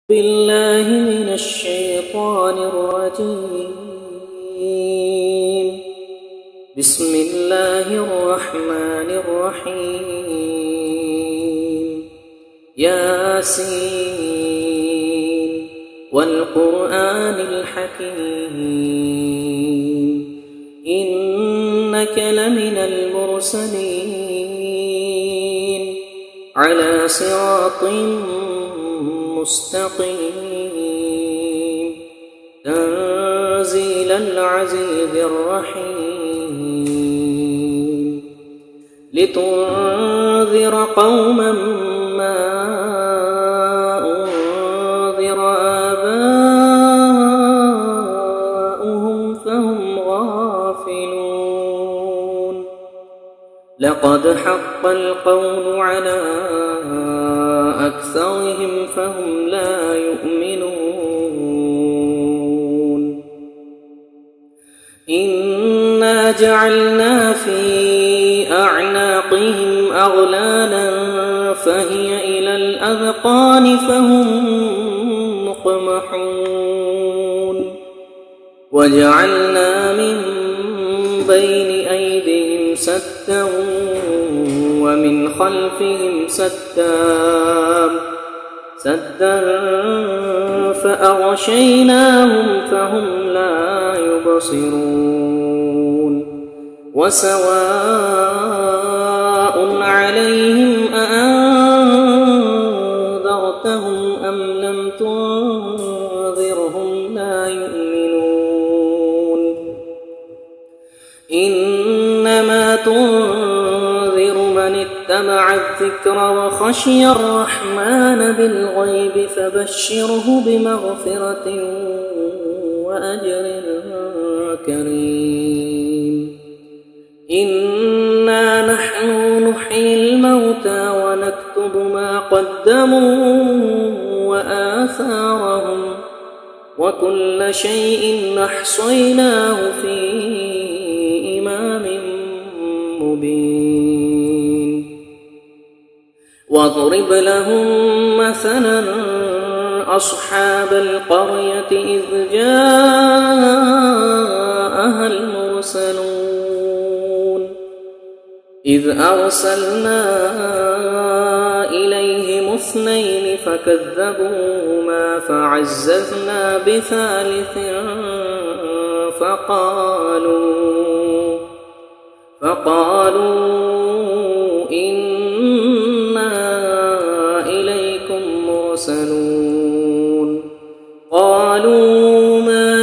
بالله من الشيطان الرجيم. بسم الله الرحمن الرحيم. ياسين والقرآن الحكيم إنك لمن المرسلين على صراط مستقيم تنزيل العزيز الرحيم لتنذر قوما ما أنذر آباؤهم فهم غافلون لقد حق القول على أكثرهم فهم لا يؤمنون إنا جعلنا في أعناقهم أغلالا فهي إلى الأذقان فهم مقمحون وجعلنا من بين أيديهم سدا ومن خلفهم سدا فأغشيناهم فهم لا يبصرون وسواء عليهم أأنذرتهم أم لم تنذرهم لا يؤمنون إنما تنذر من اتبع الذكر وخشي الرحمن بالغيب فبشره بمغفرة وأجر كريم إنا نحن نحيي الموتى ونكتب ما قدموا وآثارهم وكل شيء أحصيناه في إمام مبين واضرب لهم مثلا أصحاب القرية إذ جاءها المرسلون إذ أرسلنا إليهم اثنين فكذبوهما فعززنا بثالث فقالوا إنا إليكم مرسلون قالوا ما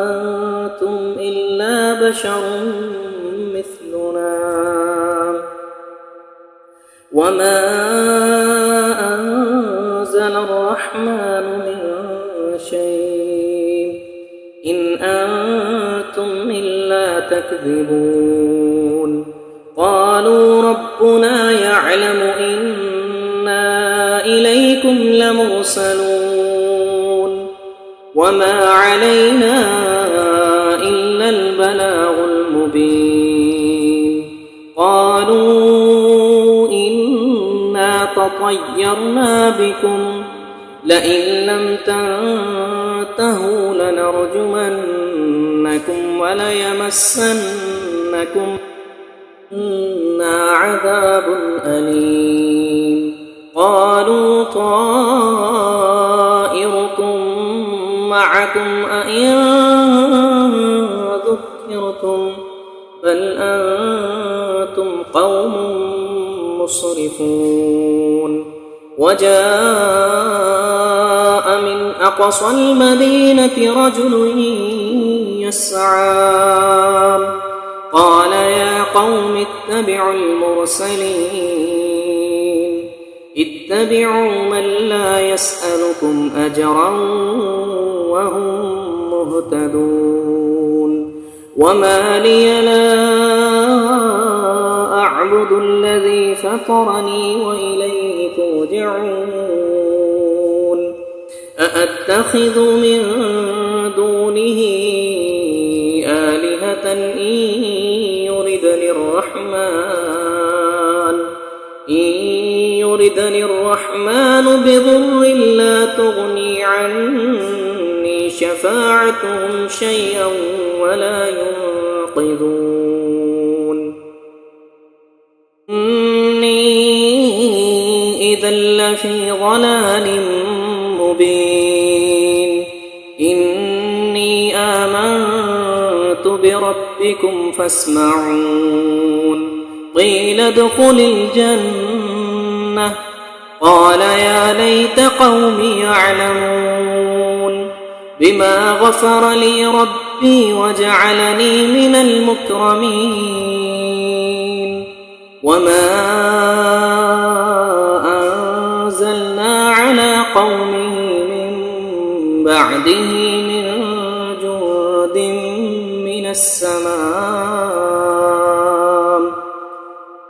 أنتم إلا بشر مثلنا وما أنزل الرحمن من شيء إن أنتم إلا تكذبون قالوا ربنا يعلم إنا إليكم لمرسلون وما علينا إلا البلاغ المبين قالوا إنا تطيرنا بكم لئن لم تنتهوا لنرجمنكم وليمسنكم منا عذاب أليم قالوا طائركم معكم أئن ذكرتم بل أنتم قوم مسرفون وجاء من أقصى المدينة رجل يسعى قال يا قوم اتبعوا المرسلين اتبعوا من لا يسألكم أجرا وهم مهتدون وما لي لا أعبد الذي فطرني وإليه ترجعون أأتخذ من دونه آلهة إن يردني يردني الرحمن بضر لا تغني عني شفاعتهم شيئا ولا ينقذون إني إذا لفي ضلال مبين إني آمنت بربكم فاسمعون قيل ادخل الجنة قال يا ليت قومي يعلمون بما غفر لي ربي وجعلني من المكرمين وما أنزلنا على قومه من بعده من جند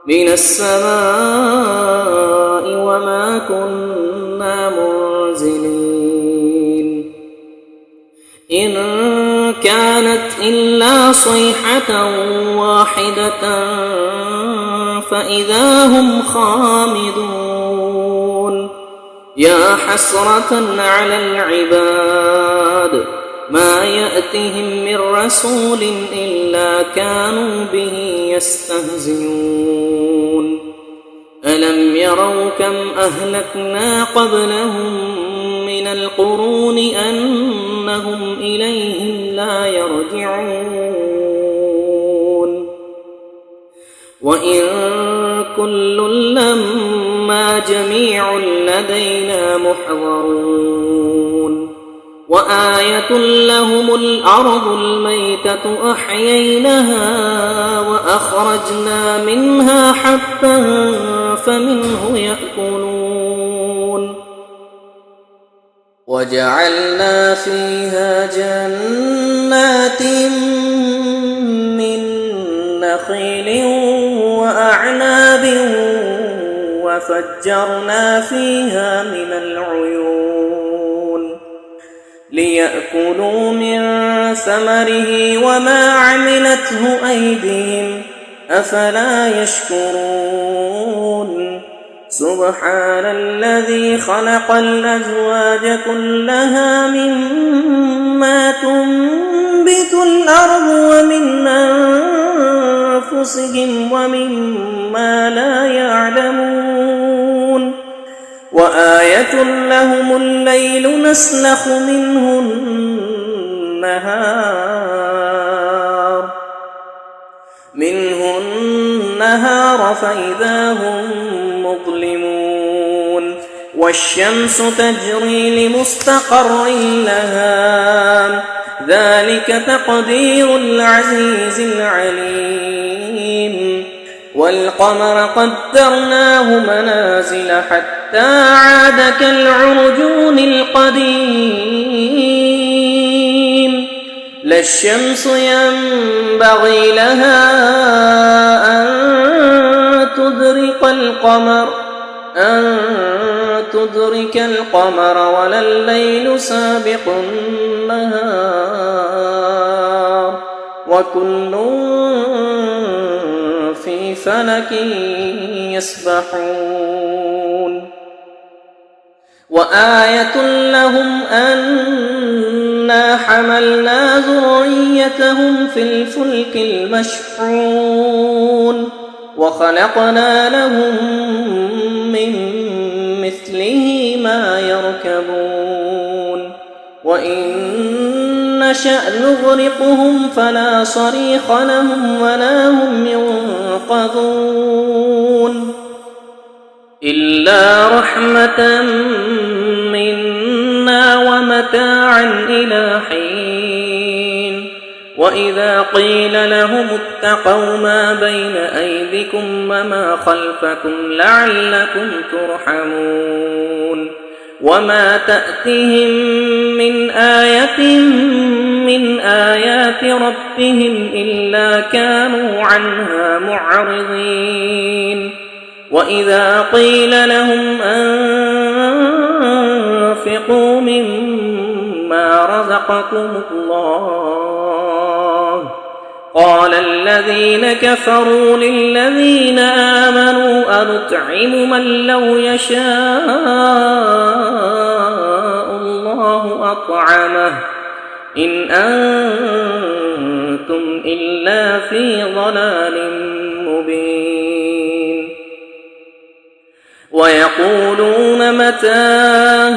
من السماء وما كنا منزلين إن كانت إلا صيحة واحدة فإذا هم خامدون يا حسرة على العباد ما يأتهم من رسول إلا كانوا به يستهزئون ألم يروا كم أهلكنا قبلهم من القرون أنهم إليهم لا يرجعون وإن كل لما جميع لدينا محضرون وآية لهم الأرض الميتة أحييناها وأخرجنا منها حبا فمنه يأكلون وجعلنا فيها جنات من نخيل وأعناب وفجرنا فيها من العيون ليأكلوا من ثمره وما عملته أيديهم أفلا يشكرون سبحان الذي خلق الأزواج كلها مما تنبت الأرض ومن أنفسهم ومما لا يعلمون وآية لهم الليل نسلخ منه النهار فإذا هم مظلمون والشمس تجري لمستقر لها ذلك تقدير العزيز العليم والقمر قدرناه منازل حتى عاد كالعرجون القديم لا الشمس ينبغي لها أن تدرك القمر ولا الليل سابق النهار وكل في فلك يسبحون وآية لهم أنا حملنا ذريتهم في الفلك المشحون وخلقنا لهم من مثله ما يركبون وإن نشأ نغرقهم فلا صريخ لهم ولا هم ينقذون إلا رحمة منا ومتاعا إلى حين وإذا قيل لهم اتقوا ما بين أيديكم وما خلفكم لعلكم ترحمون وما تأتهم من آية من آيات ربهم إلا كانوا عنها معرضين وإذا قيل لهم أنفقوا مما رزقكم الله قال الذين كفروا للذين آمنوا أنطعم من لو يشاء الله أطعمه إن أنتم إلا في ضلال مبين ويقولون متى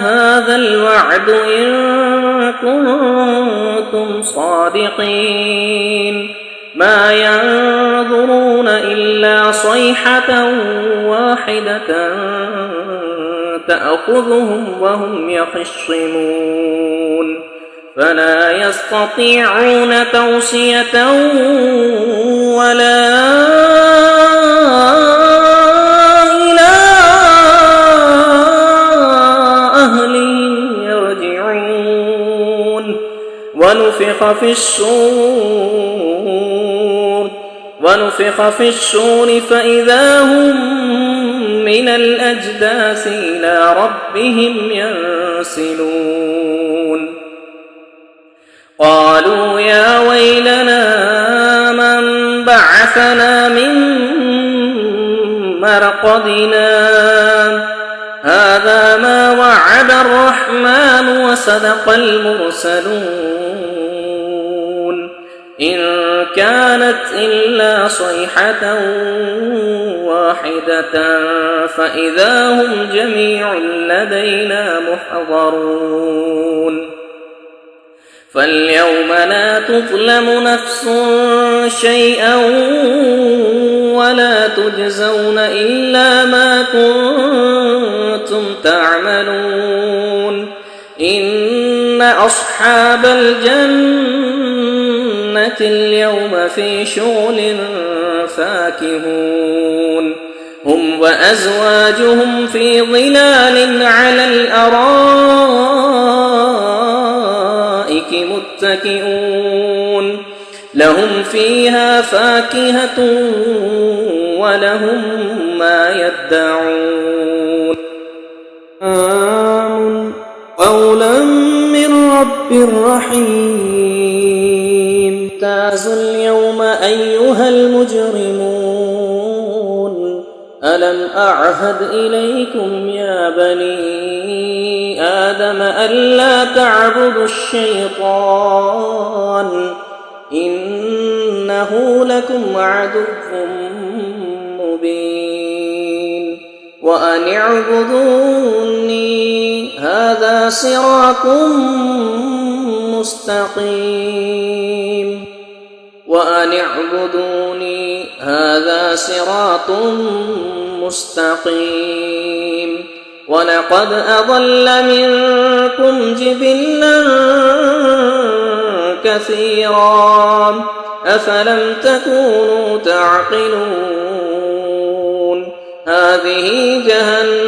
هذا الوعد إن كنتم صادقين ما ينظرون إلا صيحة واحدة تأخذهم وهم يخصمون فلا يستطيعون توصية ولا إلى أهلهم يرجعون ونفخ في الصور فإذا هم من الأجداث إلى ربهم ينسلون قالوا يا ويلنا من بعثنا من مرقدنا هذا ما وعد الرحمن وصدق المرسلون إن كانت إلا صيحة واحدة فإذا هم جميع لدينا محضرون فاليوم لا تظلم نفس شيئا ولا تجزون إلا ما كنتم تعملون إن أصحاب الجنة اليوم في شغل فاكهون هم وأزواجهم في ظلال على الأرائك متكئون لهم فيها فاكهة ولهم ما يدعون قولا من رب رحيم امتازوا اليوم أيها المجرمون ألم أعهد إليكم يا بني آدم ألا تعبدوا الشيطان إنه لكم عدو مبين وأن اعبدوني هذا صراط مستقيم ولقد أضل منكم جبلا كثيرا أفلم تكونوا تعقلون هذه جهنم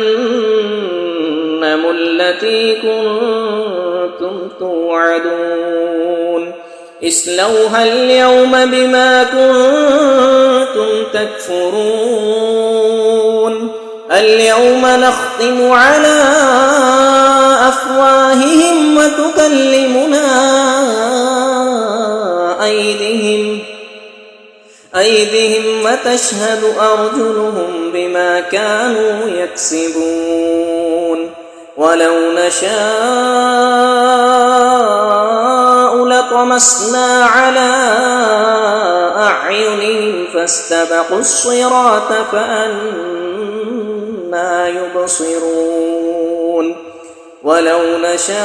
التي كنتم توعدون اصلوها اليوم بما كنتم تكفرون اليوم نختم على أفواههم وتكلمنا أيديهم وتشهد أرجلهم بما كانوا يكسبون ولو نشاء لطمسنا على أعينهم فاستبقوا الصراط فأنى يبصرون ولو نشاء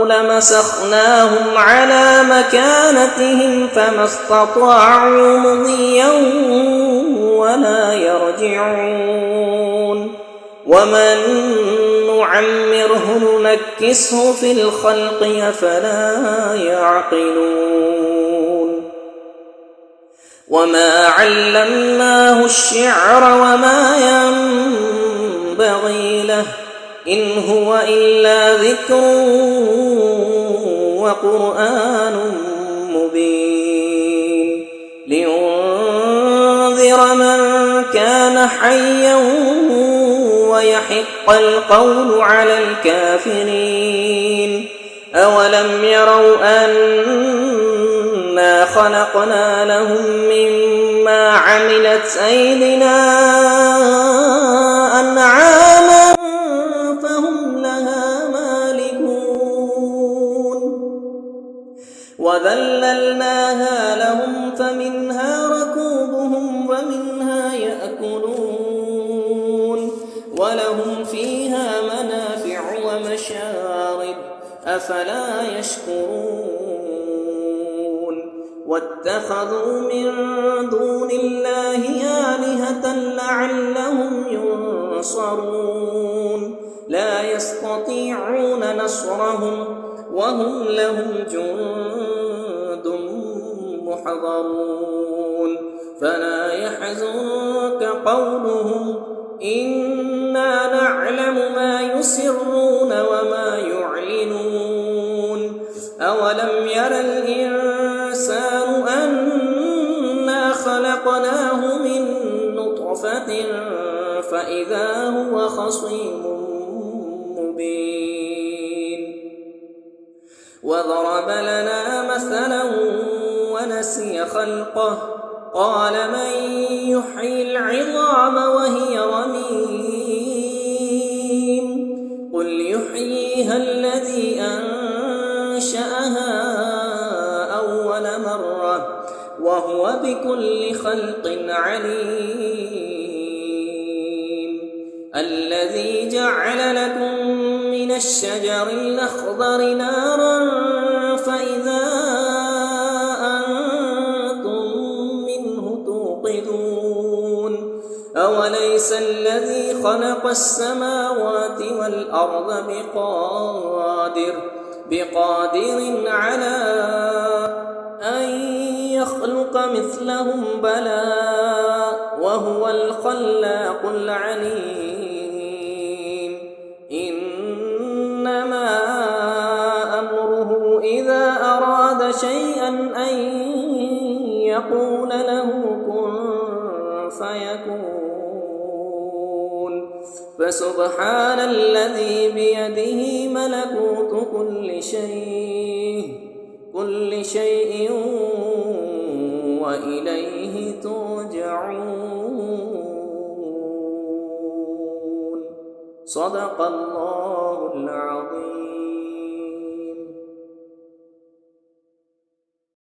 لمسخناهم على مكانتهم فما استطاعوا مضيا ولا يرجعون ومن نعمره ننكسه في الخلق أفلا يعقلون وما علمناه الشعر وما ينبغي له إن هو إلا ذكر وقرآن مبين لينذر من كان حيا ويحق القول على الكافرين أولم يروا أنا خلقنا لهم مما عملت أيدينا أنعاما فهم لها مالكون وذللناها لهم فمنها ركوبهم ومنها يأكلون ولهم فيها منافع ومشارب أفلا يشكرون واتخذوا من دون الله آلهة لعلهم ينصرون لا يستطيعون نصرهم وهم لهم جند محضرون فلا يحزنك قولهم إنا نعلم ما يسرون وما يعلنون أولم ير الإنسان أنا خلقناه من نطفة فإذا هو خصيم مبين وضرب لنا مثلا ونسي خلقه قال من يحيي العظام وهي رميم قل يحييها الذي أنشأها أول مرة وهو بكل خلق عليم الذي جعل لكم من الشجر الأخضر نارا فإذا أوليس الذي خلق السماوات والأرض بقادر على أن يخلق مثلهم بلى وهو الخلاق العليم إنما أمره إذا أراد شيئا أن يقول له كن فيكون فسبحان الذي بيده ملكوت كل شيء وإليه ترجعون صدق الله العظيم.